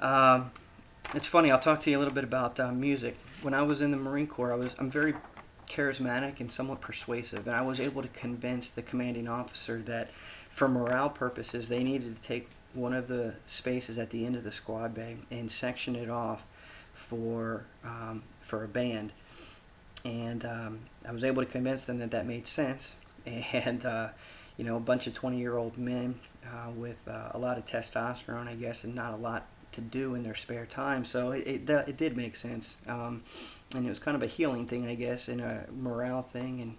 Um, it's funny. I'll talk to you a little bit about music. When I was in the Marine Corps, I'm very charismatic and somewhat persuasive, and I was able to convince the commanding officer that, for morale purposes, they needed to take one of the spaces at the end of the squad bay and section it off for a band. And I was able to convince them that that made sense. And a bunch of 20-year-old men with a lot of testosterone, I guess, and not a lot to do in their spare time. So it did make sense. And it was kind of a healing thing, I guess, and a morale thing, and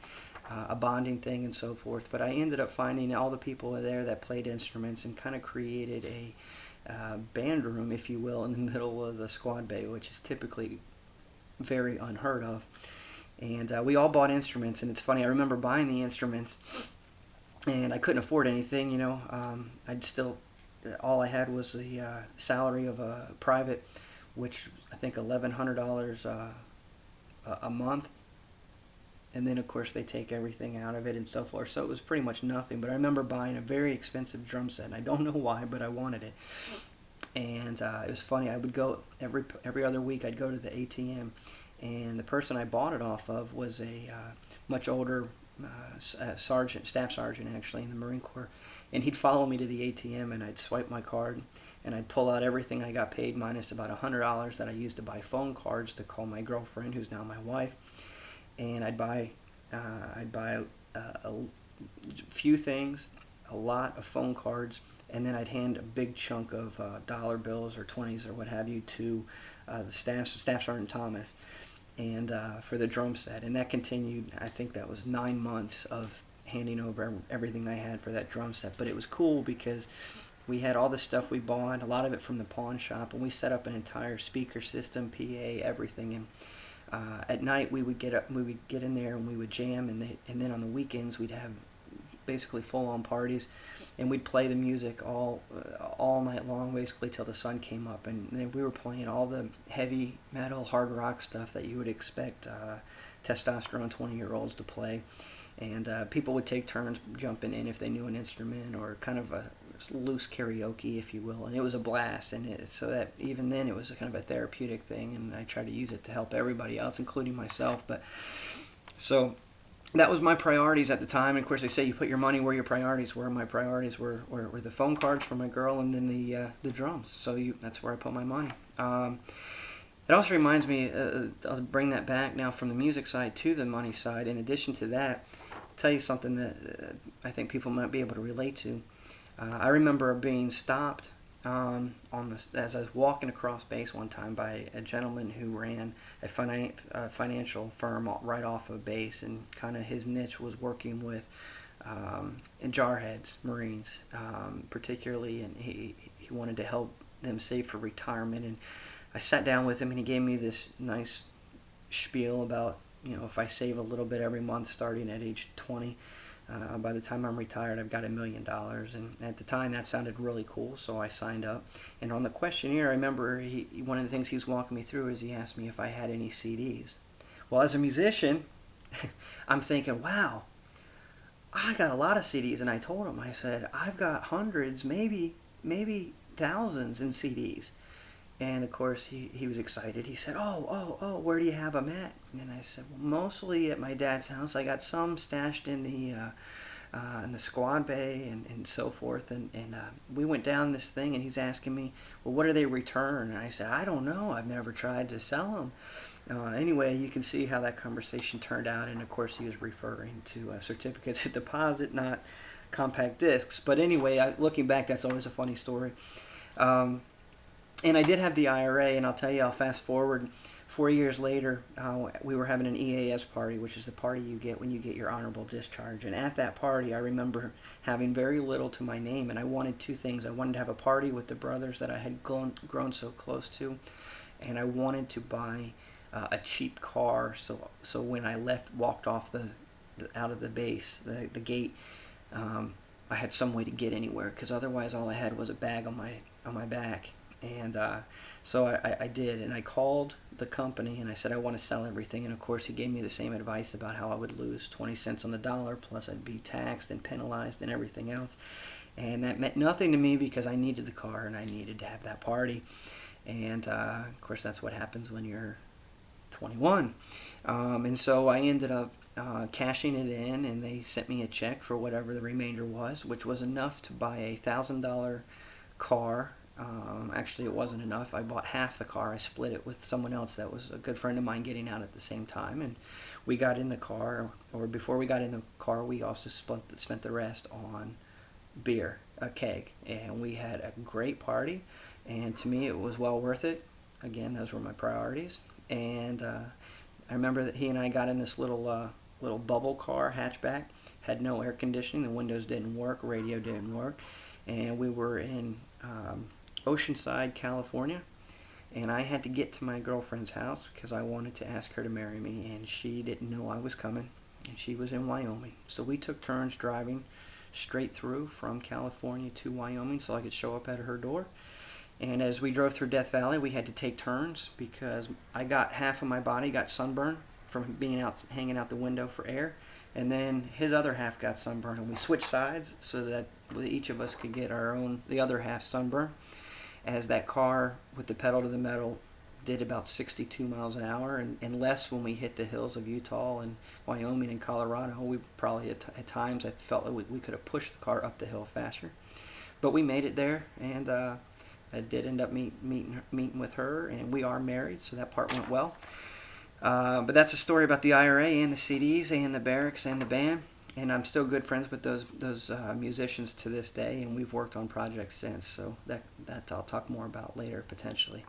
a bonding thing, and so forth. But I ended up finding all the people there that played instruments and kind of created a band room, if you will, in the middle of the squad bay, which is typically very unheard of. And we all bought instruments, and it's funny. I remember buying the instruments, and I couldn't afford anything. I'd still all I had was the salary of a private, which I think $1,100 a month, and then of course they take everything out of it and so forth. So it was pretty much nothing. But I remember buying a very expensive drum set, and I don't know why, but I wanted it. And it was funny. I would go every other week. I'd go to the ATM, and the person I bought it off of was a much older sergeant, staff sergeant actually, in the Marine Corps. And he'd follow me to the ATM, and I'd swipe my card, and I'd pull out everything I got paid minus about $100 that I used to buy phone cards to call my girlfriend, who's now my wife. And I'd buy a few things, a lot of phone cards, and then I'd hand a big chunk of dollar bills or 20s or what have you to the Staff Sergeant Thomas, and for the drum set. And that continued. I think that was 9 months of handing over everything I had for that drum set. But it was cool because we had all the stuff we bought, a lot of it from the pawn shop, and we set up an entire speaker system, PA, everything. And at night we would get in there and we would jam, and then on the weekends we'd have basically full-on parties, and we'd play the music all night long, basically till the sun came up. And then we were playing all the heavy metal, hard rock stuff that you would expect testosterone 20-year-olds to play. And people would take turns jumping in if they knew an instrument, or kind of a loose karaoke, if you will. And it was a blast. And so that even then it was a kind of a therapeutic thing, and I tried to use it to help everybody else, including myself. But so that was my priorities at the time. And of course, they say you put your money where your priorities were. My priorities were the phone cards for my girl, and then the drums. So that's where I put my money. It also reminds me, I'll bring that back now from the music side to the money side. In addition to that, I'll tell you something that I think people might be able to relate to. I remember being stopped as I was walking across base one time by a gentleman who ran a financial firm right off of base, and kind of his niche was working with jarheads, Marines, particularly, and he wanted to help them save for retirement. And I sat down with him, and he gave me this nice spiel about, if I save a little bit every month starting at age 20, by the time I'm retired, I've got $1 million. And at the time, that sounded really cool, so I signed up. And on the questionnaire, I remember one of the things he's walking me through is he asked me if I had any CDs. Well, as a musician, I'm thinking, wow, I got a lot of CDs. And I told him, I said, I've got hundreds, maybe thousands in CDs. And of course, he was excited. He said, oh, where do you have them at? And I said, well, mostly at my dad's house. I got some stashed in the squad bay and so forth. And we went down this thing, and he's asking me, well, what do they return? And I said, I don't know. I've never tried to sell them. Anyway, you can see how that conversation turned out. And of course, he was referring to certificates of deposit, not compact discs. But anyway, looking back, that's always a funny story. And I did have the IRA, and I'll tell you, I'll fast forward 4 years later, we were having an EAS party, which is the party you get when you get your honorable discharge. And at that party, I remember having very little to my name, and I wanted two things. I wanted to have a party with the brothers that I had grown so close to, and I wanted to buy a cheap car, so when I walked off out of the base, the gate, I had some way to get anywhere, because otherwise all I had was a bag on my back. And so I did, and I called the company, and I said I want to sell everything. And of course, he gave me the same advice about how I would lose 20 cents on the dollar, plus I'd be taxed and penalized and everything else. And that meant nothing to me, because I needed the car and I needed to have that party. And of course, that's what happens when you're 21. And so I ended up cashing it in, and they sent me a check for whatever the remainder was, which was enough to buy a $1,000 car. Actually, it wasn't enough. I bought half the car. I split it with someone else that was a good friend of mine getting out at the same time. And we got in the car, or before we got in the car, we also spent the rest on beer, a keg. And we had a great party. And to me, it was well worth it. Again, those were my priorities. And I remember that he and I got in this little bubble car hatchback. Had no air conditioning. The windows didn't work. Radio didn't work. And we were in Oceanside, California, and I had to get to my girlfriend's house because I wanted to ask her to marry me, and she didn't know I was coming, and she was in Wyoming. So we took turns driving straight through from California to Wyoming so I could show up at her door. And as we drove through Death Valley, we had to take turns because I got half of my body got sunburned from being out hanging out the window for air, and then his other half got sunburned, and we switched sides so that each of us could get the other half sunburn. As that car with the pedal to the metal did about 62 miles an hour, and less when we hit the hills of Utah and Wyoming and Colorado. We probably at times I felt like we could have pushed the car up the hill faster, but we made it there, and I did end up meeting with her, and we are married, so that part went well. But that's a story about the IRA and the CDs and the barracks and the band. And I'm still good friends with those musicians to this day, and we've worked on projects since. So that I'll talk more about later potentially.